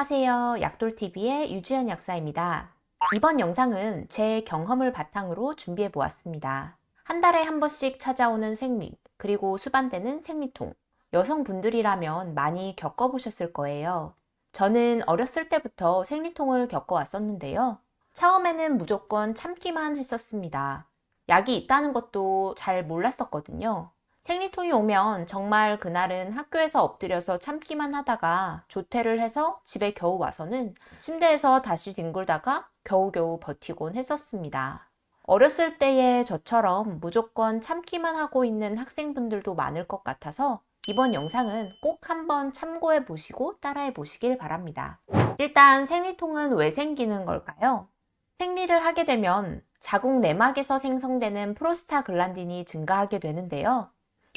안녕하세요. 약돌TV의 유주연 약사입니다. 이번 영상은 제 경험을 바탕으로 준비해 보았습니다. 한 달에 한 번씩 찾아오는 생리, 그리고 수반되는 생리통. 여성분들이라면 많이 겪어보셨을 거예요. 저는 어렸을 때부터 생리통을 겪어왔었는데요. 처음에는 무조건 참기만 했었습니다. 약이 있다는 것도 잘 몰랐었거든요. 생리통이 오면 정말 그날은 학교에서 엎드려서 참기만 하다가 조퇴를 해서 집에 겨우 와서는 침대에서 다시 뒹굴다가 겨우겨우 버티곤 했었습니다. 어렸을 때의 저처럼 무조건 참기만 하고 있는 학생분들도 많을 것 같아서 이번 영상은 꼭 한번 참고해 보시고 따라해 보시길 바랍니다. 일단 생리통은 왜 생기는 걸까요? 생리를 하게 되면 자궁 내막에서 생성되는 프로스타글란딘이 증가하게 되는데요.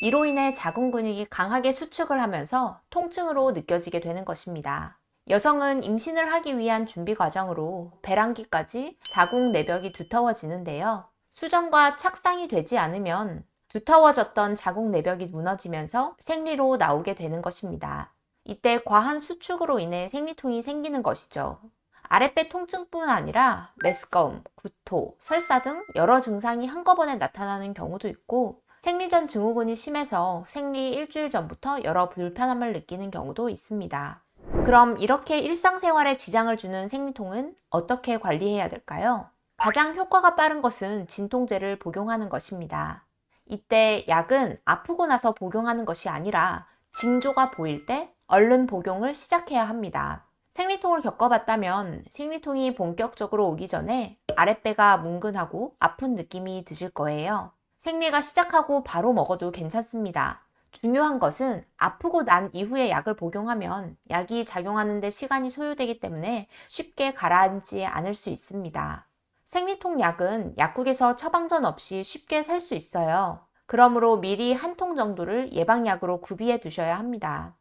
이로 인해 자궁 근육이 강하게 수축을 하면서 통증으로 느껴지게 되는 것입니다. 여성은 임신을 하기 위한 준비 과정으로 배란기까지 자궁 내벽이 두터워지는데요. 수정과 착상이 되지 않으면 두터워졌던 자궁 내벽이 무너지면서 생리로 나오게 되는 것입니다. 이때 과한 수축으로 인해 생리통이 생기는 것이죠. 아랫배 통증뿐 아니라 메스꺼움, 구토, 설사 등 여러 증상이 한꺼번에 나타나는 경우도 있고 생리 전 증후군이 심해서 생리 일주일 전부터 여러 불편함을 느끼는 경우도 있습니다. 그럼 이렇게 일상생활에 지장을 주는 생리통은 어떻게 관리해야 될까요? 가장 효과가 빠른 것은 진통제를 복용하는 것입니다. 이때 약은 아프고 나서 복용하는 것이 아니라 징조가 보일 때 얼른 복용을 시작해야 합니다. 생리통을 겪어봤다면 생리통이 본격적으로 오기 전에 아랫배가 뭉근하고 아픈 느낌이 드실 거예요. 생리가 시작하고 바로 먹어도 괜찮습니다. 중요한 것은 아프고 난 이후에 약을 복용하면 약이 작용하는 데 시간이 소요되기 때문에 쉽게 가라앉지 않을 수 있습니다. 생리통 약은 약국에서 처방전 없이 쉽게 살 수 있어요. 그러므로 미리 한 통 정도를 예방약으로 구비해 두셔야 합니다.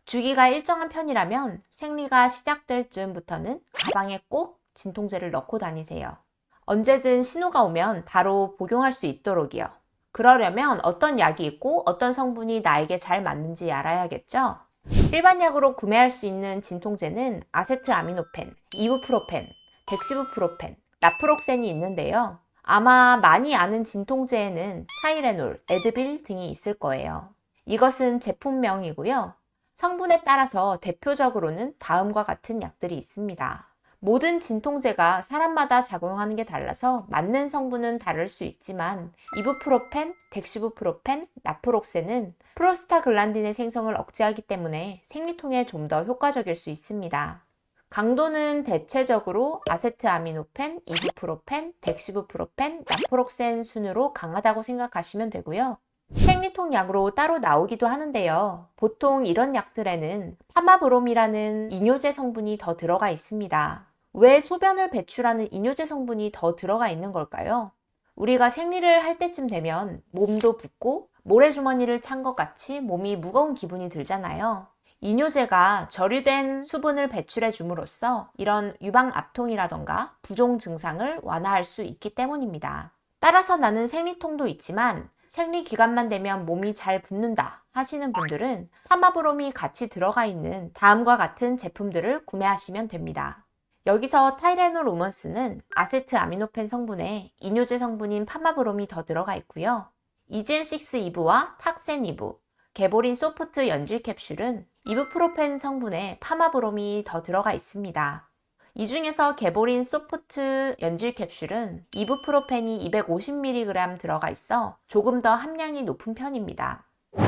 주기가 일정한 편이라면 생리가 시작될 즈음부터는 가방에 꼭 진통제를 넣고 다니세요. 언제든 신호가 오면 바로 복용할 수 있도록이요. 그러려면 어떤 약이 있고 어떤 성분이 나에게 잘 맞는지 알아야겠죠? 일반 약으로 구매할 수 있는 진통제는 아세트아미노펜, 이부프로펜, 덱시부프로펜, 나프록센이 있는데요. 아마 많이 아는 진통제에는 타이레놀, 에드빌 등이 있을 거예요. 이것은 제품명이고요. 성분에 따라서 대표적으로는 다음과 같은 약들이 있습니다. 모든 진통제가 사람마다 작용하는 게 달라서 맞는 성분은 다를 수 있지만 이부프로펜, 덱시부프로펜, 나프록센은 프로스타글란딘의 생성을 억제하기 때문에 생리통에 좀 더 효과적일 수 있습니다. 강도는 대체적으로 아세트아미노펜, 이부프로펜, 덱시부프로펜, 나프록센 순으로 강하다고 생각하시면 되고요. 생리통 약으로 따로 나오기도 하는데요. 보통 이런 약들에는 파마브롬이라는 이뇨제 성분이 더 들어가 있습니다. 왜 소변을 배출하는 이뇨제 성분이 더 들어가 있는 걸까요? 우리가 생리를 할 때쯤 되면 몸도 붓고 모래주머니를 찬 것 같이 몸이 무거운 기분이 들잖아요. 이뇨제가 절유된 수분을 배출해 줌으로써 이런 유방압통이라던가 부종 증상을 완화할 수 있기 때문입니다. 따라서 나는 생리통도 있지만 생리 기간만 되면 몸이 잘 붓는다 하시는 분들은 파마브롬이 같이 들어가 있는 다음과 같은 제품들을 구매하시면 됩니다. 여기서 타이레놀 우먼스는 아세트아미노펜 성분에 이뇨제 성분인 파마브롬이 더 들어가 있고요. 이젠6 이브와 탁센 이브, 개보린 소프트 연질 캡슐은 이부프로펜 성분에 파마브롬이 더 들어가 있습니다. 이 중에서 개보린 소프트 연질 캡슐은 이부프로펜이 250mg 들어가 있어 조금 더 함량이 높은 편입니다.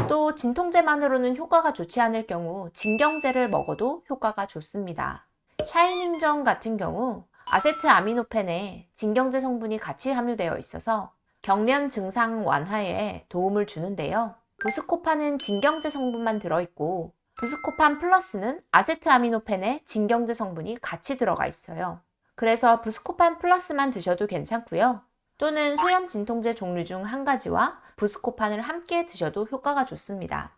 또 진통제만으로는 효과가 좋지 않을 경우 진경제를 먹어도 효과가 좋습니다. 샤이닝정 같은 경우 아세트아미노펜에 진경제 성분이 같이 함유되어 있어서 경련 증상 완화에 도움을 주는데요. 부스코판은 진경제 성분만 들어있고 부스코판 플러스는 아세트아미노펜에 진경제 성분이 같이 들어가 있어요. 그래서 부스코판 플러스만 드셔도 괜찮고요. 또는 소염 진통제 종류 중 한 가지와 부스코판을 함께 드셔도 효과가 좋습니다.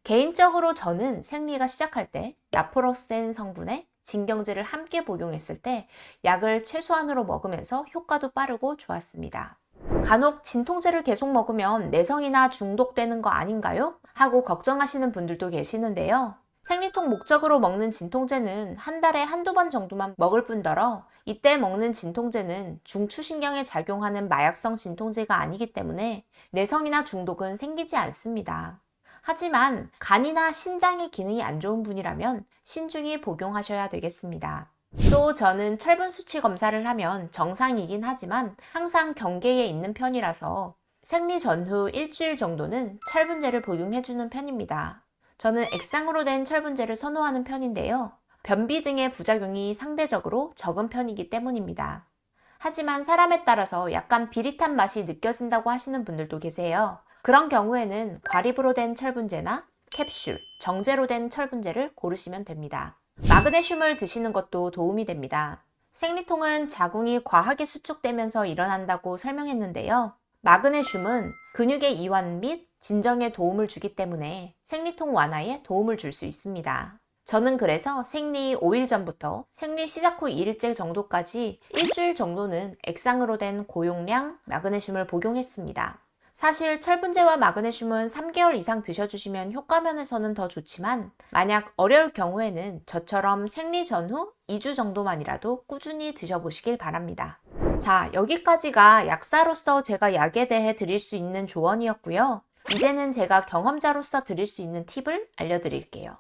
개인적으로 저는 생리가 시작할 때 나프록센 성분의 진경제를 함께 복용했을 때 약을 최소한으로 먹으면서 효과도 빠르고 좋았습니다. 간혹 진통제를 계속 먹으면 내성이나 중독되는 거 아닌가요? 하고 걱정하시는 분들도 계시는데요. 생리통 목적으로 먹는 진통제는 한 달에 한두 번 정도만 먹을 뿐더러 이때 먹는 진통제는 중추신경에 작용하는 마약성 진통제가 아니기 때문에 내성이나 중독은 생기지 않습니다. 하지만 간이나 신장의 기능이 안 좋은 분이라면 신중히 복용하셔야 되겠습니다. 또 저는 철분 수치 검사를 하면 정상이긴 하지만 항상 경계에 있는 편이라서 생리 전후 일주일 정도는 철분제를 복용해주는 편입니다. 저는 액상으로 된 철분제를 선호하는 편인데요. 변비 등의 부작용이 상대적으로 적은 편이기 때문입니다. 하지만 사람에 따라서 약간 비릿한 맛이 느껴진다고 하시는 분들도 계세요. 그런 경우에는 과립으로 된 철분제나 캡슐, 정제로 된 철분제를 고르시면 됩니다. 마그네슘을 드시는 것도 도움이 됩니다. 생리통은 자궁이 과하게 수축되면서 일어난다고 설명했는데요. 마그네슘은 근육의 이완 및 진정에 도움을 주기 때문에 생리통 완화에 도움을 줄 수 있습니다. 저는 그래서 생리 5일 전부터 생리 시작 후 2일째 정도까지 일주일 정도는 액상으로 된 고용량 마그네슘을 복용했습니다. 사실 철분제와 마그네슘은 3개월 이상 드셔주시면 효과면에서는 더 좋지만 만약 어려울 경우에는 저처럼 생리 전후 2주 정도만이라도 꾸준히 드셔보시길 바랍니다. 자, 여기까지가 약사로서 제가 약에 대해 드릴 수 있는 조언이었고요. 이제는 제가 경험자로서 드릴 수 있는 팁을 알려드릴게요.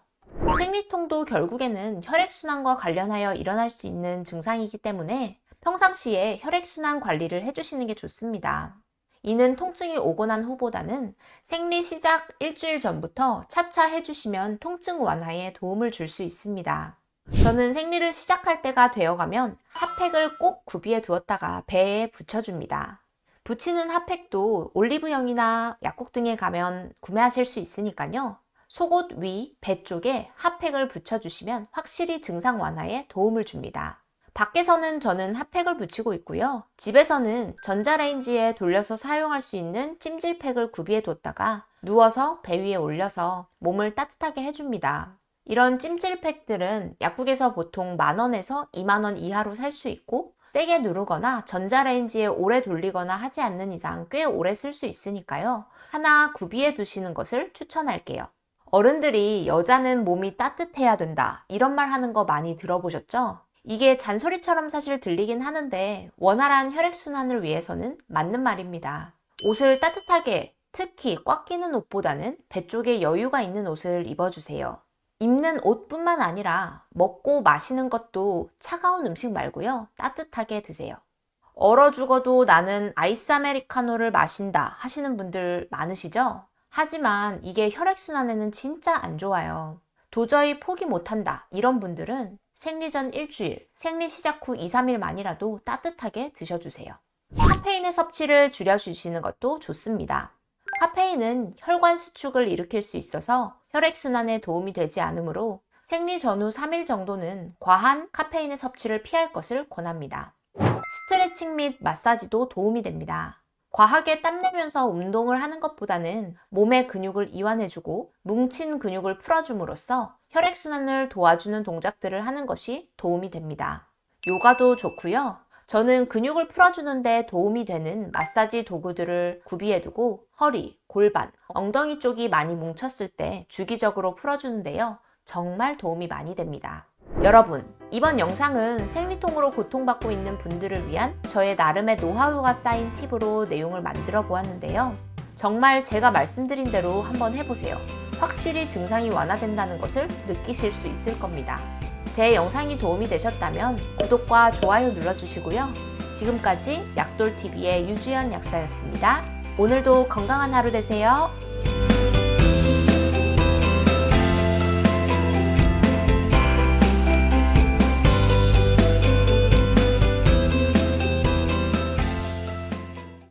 생리통도 결국에는 혈액순환과 관련하여 일어날 수 있는 증상이기 때문에 평상시에 혈액순환 관리를 해주시는 게 좋습니다. 이는 통증이 오고 난 후보다는 생리 시작 일주일 전부터 차차 해주시면 통증 완화에 도움을 줄 수 있습니다. 저는 생리를 시작할 때가 되어가면 핫팩을 꼭 구비해 두었다가 배에 붙여줍니다. 붙이는 핫팩도 올리브영이나 약국 등에 가면 구매하실 수 있으니까요. 속옷 위, 배 쪽에 핫팩을 붙여주시면 확실히 증상 완화에 도움을 줍니다. 밖에서는 저는 핫팩을 붙이고 있고요. 집에서는 전자레인지에 돌려서 사용할 수 있는 찜질팩을 구비해 뒀다가 누워서 배 위에 올려서 몸을 따뜻하게 해줍니다. 이런 찜질팩들은 약국에서 보통 10,000원에서 20,000원 이하로 살 수 있고 세게 누르거나 전자레인지에 오래 돌리거나 하지 않는 이상 꽤 오래 쓸 수 있으니까요. 하나 구비해 두시는 것을 추천할게요. 어른들이 여자는 몸이 따뜻해야 된다 이런 말 하는 거 많이 들어보셨죠? 이게 잔소리처럼 사실 들리긴 하는데 원활한 혈액순환을 위해서는 맞는 말입니다. 옷을 따뜻하게, 특히 꽉 끼는 옷보다는 배 쪽에 여유가 있는 옷을 입어주세요. 입는 옷뿐만 아니라 먹고 마시는 것도 차가운 음식 말고요. 따뜻하게 드세요. 얼어 죽어도 나는 아이스 아메리카노를 마신다 하시는 분들 많으시죠? 하지만 이게 혈액순환에는 진짜 안 좋아요. 도저히 포기 못한다 이런 분들은 생리 전 일주일, 생리 시작 후 2, 3일만이라도 따뜻하게 드셔주세요. 카페인의 섭취를 줄여주시는 것도 좋습니다. 카페인은 혈관 수축을 일으킬 수 있어서 혈액순환에 도움이 되지 않으므로 생리 전후 3일 정도는 과한 카페인의 섭취를 피할 것을 권합니다. 스트레칭 및 마사지도 도움이 됩니다. 과하게 땀내면서 운동을 하는 것보다는 몸의 근육을 이완해주고 뭉친 근육을 풀어줌으로써 혈액순환을 도와주는 동작들을 하는 것이 도움이 됩니다. 요가도 좋고요. 저는 근육을 풀어주는 데 도움이 되는 마사지 도구들을 구비해두고 허리, 골반, 엉덩이 쪽이 많이 뭉쳤을 때 주기적으로 풀어주는데요. 정말 도움이 많이 됩니다. 여러분, 이번 영상은 생리통으로 고통받고 있는 분들을 위한 저의 나름의 노하우가 쌓인 팁으로 내용을 만들어 보았는데요. 정말 제가 말씀드린 대로 한번 해보세요. 확실히 증상이 완화된다는 것을 느끼실 수 있을 겁니다. 제 영상이 도움이 되셨다면 구독과 좋아요 눌러주시고요. 지금까지 약돌TV의 유주연 약사였습니다. 오늘도 건강한 하루 되세요.